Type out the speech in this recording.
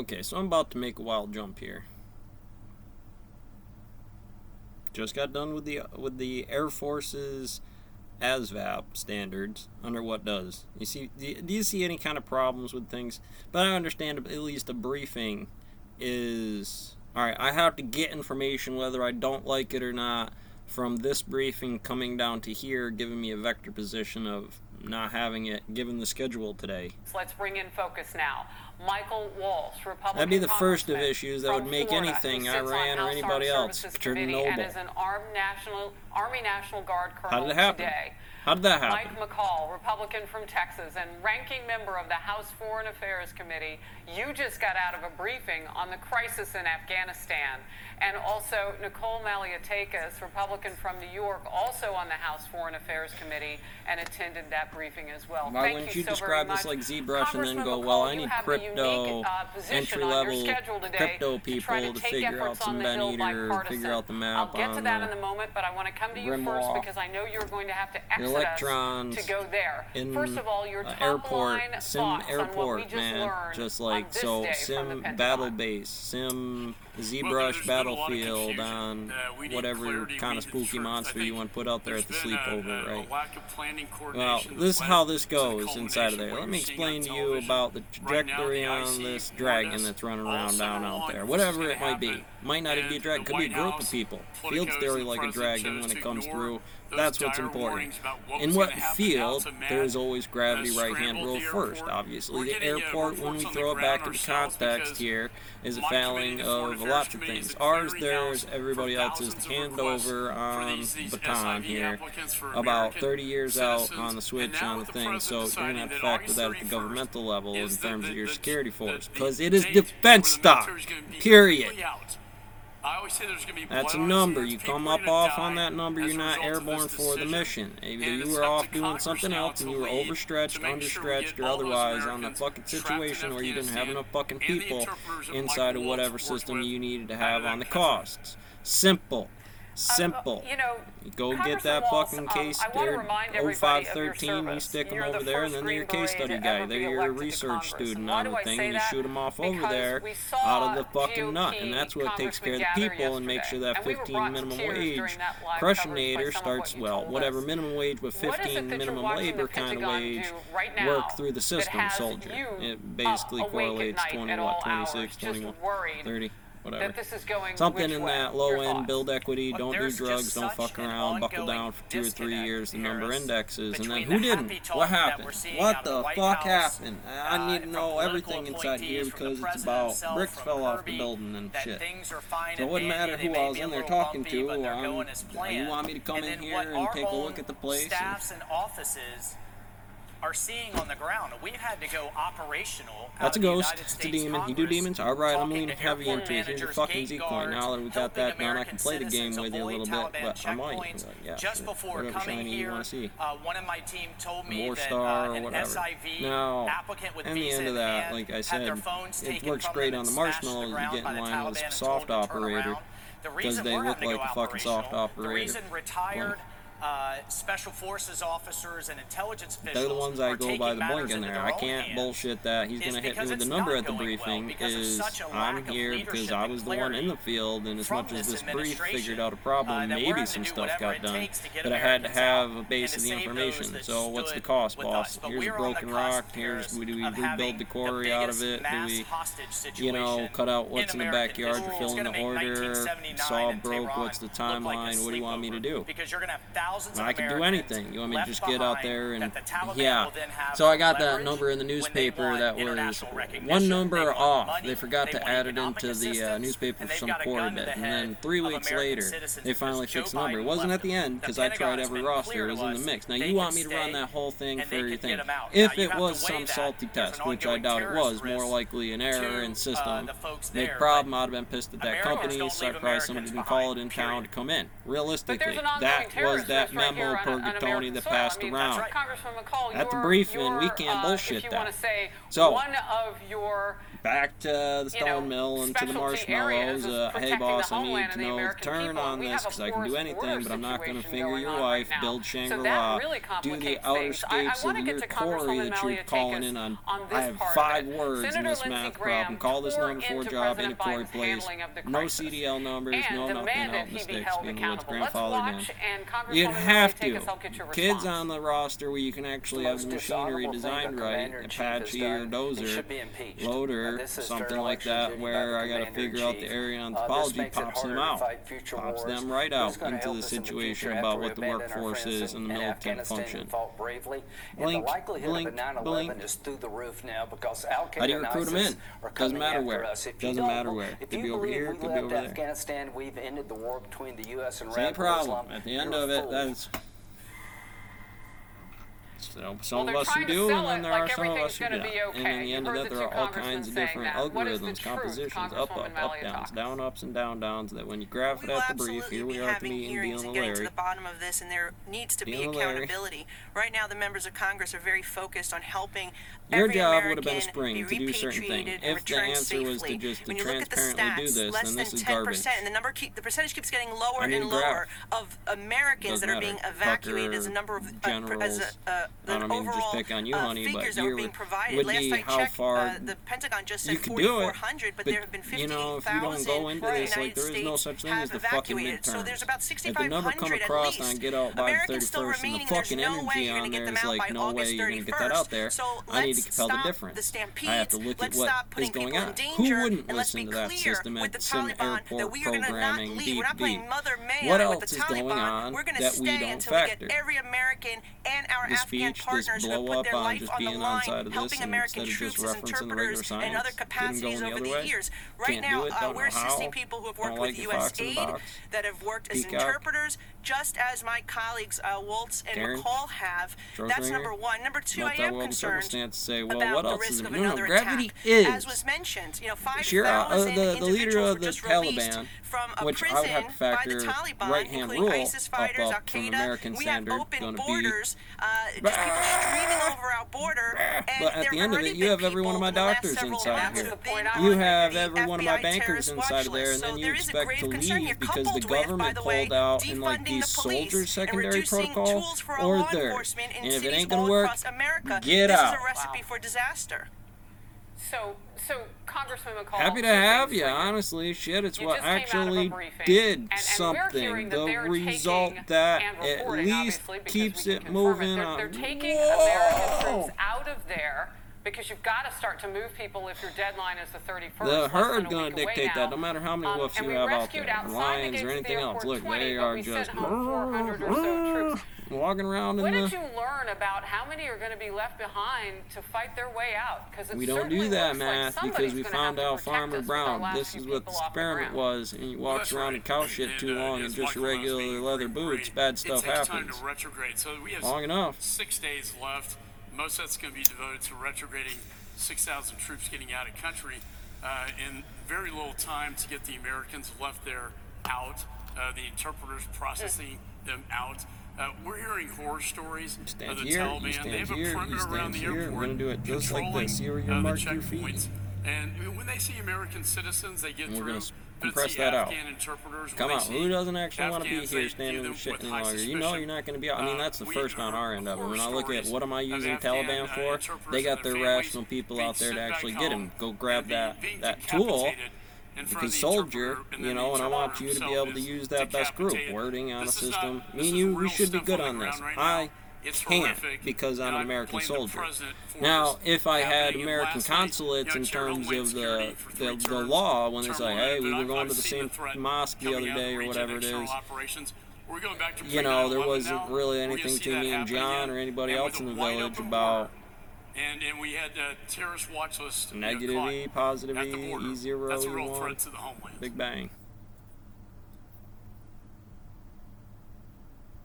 Okay, so I'm about to make a wild jump here. Just got done with the Air Force's ASVAB standards under what does. You see, do you see any kind of problems with things? But I understand at least a briefing is... Alright, I have to get information whether I don't like it or not from this briefing coming down to here, giving me a vector position of not having it given the schedule today. Let's bring in focus now. Michael Walsh, Republican. That'd be the first of issues that would make anything Iran or anybody else Chernobyl. And is an Army National Guard colonel. How did it happen? Today. How did that happen? Mike McCall, Republican from Texas and ranking member of the House Foreign Affairs Committee. You just got out of a briefing on the crisis in Afghanistan. And also Nicole Maliotakis, Republican from New York, also on the House Foreign Affairs Committee, and attended that briefing as well. Why wouldn't you describe this like ZBrush and then go, well, I need crypto, entry-level crypto people to figure out some Benny or figure out the map on I'll get to that in a moment, but I want to come to you first because I know you're going to have to exit us to go there. First of all, your top line Sim Airport, man, just like, so Sim Battle Base, Sim ZBrush Battlefield on whatever kind of spooky monster you want to put out there at the sleepover, right? Well, this is how this goes inside of there. Let me explain to you about the trajectory on this dragon that's running around down out there. Whatever it might be. Might not even be a dragon, could be a group of people. Fields theory like a dragon when it comes through. That's what's important. In what field, there is always gravity right-hand rule first, obviously. The airport, when we throw it back into context here, is a failing of lots of things. Ours, theirs, everybody else's handover on baton here, about 30 years out on the switch on the thing, so you're going to have to factor that at the governmental level in terms of your security force, because it is defense stock, period. That's a number. You come up off on that number, you're not airborne for the mission. Either you were off doing something else and you were overstretched, understretched, or otherwise on the fucking situation where you didn't have enough fucking people inside of whatever system you needed to have on the costs. Simple. Simple. You go get that fucking case there, 0513, you stick them over there, and then they're your case study guy. They're your research student on the thing, and you shoot them off over there out of the fucking nut. And that's what takes care of the people and makes sure that 15 minimum wage crushinator starts, well, whatever minimum wage with 15 minimum labor kind of wage work through the system, soldier. It basically correlates 26, 21, 30. Whatever. Something in that low end, build equity, don't do drugs, don't fuck around, buckle down for 2 or 3 years, the number indexes, and then who didn't? What happened? What the fuck happened? I need to know everything inside here because it's about bricks fell off the building and shit. So it wouldn't matter who I was in there talking to. You want me to come in here and take a look at the place? Staffs and offices are seeing on the ground. We've had to go operational. That's a ghost. It's a demon. You do demons? Alright, I'm leaning heavy into it. Here's your fucking Z-Coin. Now that we got that done, I can play the game with you a little bit, but I might. Yeah, just before coming here, you want to see. One of my team told me War that Star or whatever. Now, in the end of that, like I said, it works great on the marshmallows. You get in line with a soft operator because they look like a fucking soft operator. Special forces officers and intelligence officials. They're the ones I go by the blink in there. I can't bullshit that. He's going to hit me with the number at the briefing. I'm here because I was the one in the field, and as much as this brief figured out a problem, maybe some stuff got done. But I had to have a base of the information. So what's the cost, boss? Here's a broken rock. Do we rebuild the quarry out of it? Do we, cut out what's in the backyard to fill in the order? Saw broke. What's the timeline? What do you want me to do? I can do anything. You want me to just get out there and, yeah. So I got that number in the newspaper that was one number off. They forgot to add it into the newspaper for some poor bit. And then 3 weeks later, they finally fixed the number. It wasn't at the end because I tried every roster. It was in the mix. Now you want me to run that whole thing for your thing. If it was some salty test, which I doubt it was, more likely an error in system, big problem, I'd have been pissed at that company, so probably somebody didn't call it in town to come in. Realistically, that was that memo purgatory that passed around. At the briefing, we can't bullshit that. So, back to the stone mill and to the marshmallows. Hey boss, I need to know the turn on this because I can do anything, but I'm not going to finger your wife, build Shangri-La, do the outer scapes of your quarry that you're calling in on. I have 5 words in this math problem. Call this number for a job in a quarry place. No CDL numbers, no nothing, help mistakes being what's grandfather done. You'd have to. Kids on the roster where you can actually have the machinery designed right, Apache or Dozer, loader, something like that, where I gotta figure out the area on topology, pops them out. Pops them right out into the situation about what the workforce is and the militant function. Blink, blink, blink. How do you recruit them in? Doesn't matter where. Doesn't matter where. Could be over here, could be over there. Same problem. At the end of it, that's... So, some of us who do, and then there are some of us who don't. And in the end of that, there are all kinds of different algorithms, compositions, up, downs, down, ups, and down, downs, that when you graph it at the brief, here we are at the meeting dealing with Larry. To the bottom of this, and there needs to be accountability. Right now, the members of Congress are very focused on helping your job would have been a spring to do certain things. If the answer was to just to transparently do this, then this is garbage. And the percentage keeps getting lower and lower of Americans that are being evacuated as a number of I don't mean just pick on you, honey, but here would be how far the Pentagon just said you could do it. 4,400, but there have been 58,000 you know, if you don't go into this, like, there is no such thing as the fucking midterms. So there's about if the number come across and I get out by the 31st and the fucking energy on there is like, no way you're going to get that out there, I need to compel the difference. I have to look at what is going on. Who wouldn't listen to that system at some airport programming, beep, beep? What else is going on that we don't factor? This speech, this blow up on just being on side of this and instead of just referencing the regular science, didn't go in the other way. Can't do it, don't know how, don't like the fox in the box. That have worked as interpreters, just as my colleagues Waltz and McCall have. That's number one. Number two, I am concerned about the risk of another attack. As was mentioned, 5,000 the leader individuals of were the just released Taliban, from a which prison I would have to by the factor Taliban, right-hand including rule ISIS fighters, up from Al-Qaeda. American We have standard, open going to be... borders, just people streaming over our border, and but at the end of it, you have every one of my doctors inside here. You have every one of my bankers inside of there, and then you expect to leave because the government pulled out in like the soldier secondary protocol or theirs. And if it ain't gonna work, get out. This is a recipe for disaster. So Congressman McCall, happy to have you, honestly. Shit, it's what actually did something. The result that at least keeps it moving on. They're taking American troops out of there because you've got to start to move people if your deadline is the 31st. The herd gonna dictate that, no matter how many wolves you have out there, lions or anything else. Look, they are just walking around in What the... did you learn about how many are going to be left behind to fight their way out? We don't do that math because we found out Farmer Brown. This is what the experiment was, and he walks around in cow shit too long in just regular leather boots, bad stuff happens. So we have long enough. 6 days left. Most of that's going to be devoted to retrograding 6,000 troops getting out of country in very little time to get the Americans left there out, the interpreters processing them out. We're hearing horror stories of the Taliban. They have a perimeter around the airport. We're going to do it just like this. See where you mark your feet. And when they see American citizens, they get through. Compress that out. Interpreters, come on, who doesn't actually want to be here standing in shit any longer? You know you're not going to be out. I mean, that's the first on our end of it. When I look at what am I using Taliban for, they got their rational people out there to actually get him. Go grab that tool. Because soldier, and I want you to be able to use that best group. Wording on a system. Me and you, we should be good on this. I can't because I'm an American soldier. Now, if I had American consulates in terms of the law, when they say, hey, we were going to the same mosque the other day or whatever it is, there wasn't really anything to me and John or anybody else in the village about and we had terrorist watch list negative E, positive E, E0, E1, to the homeland. Big Bang.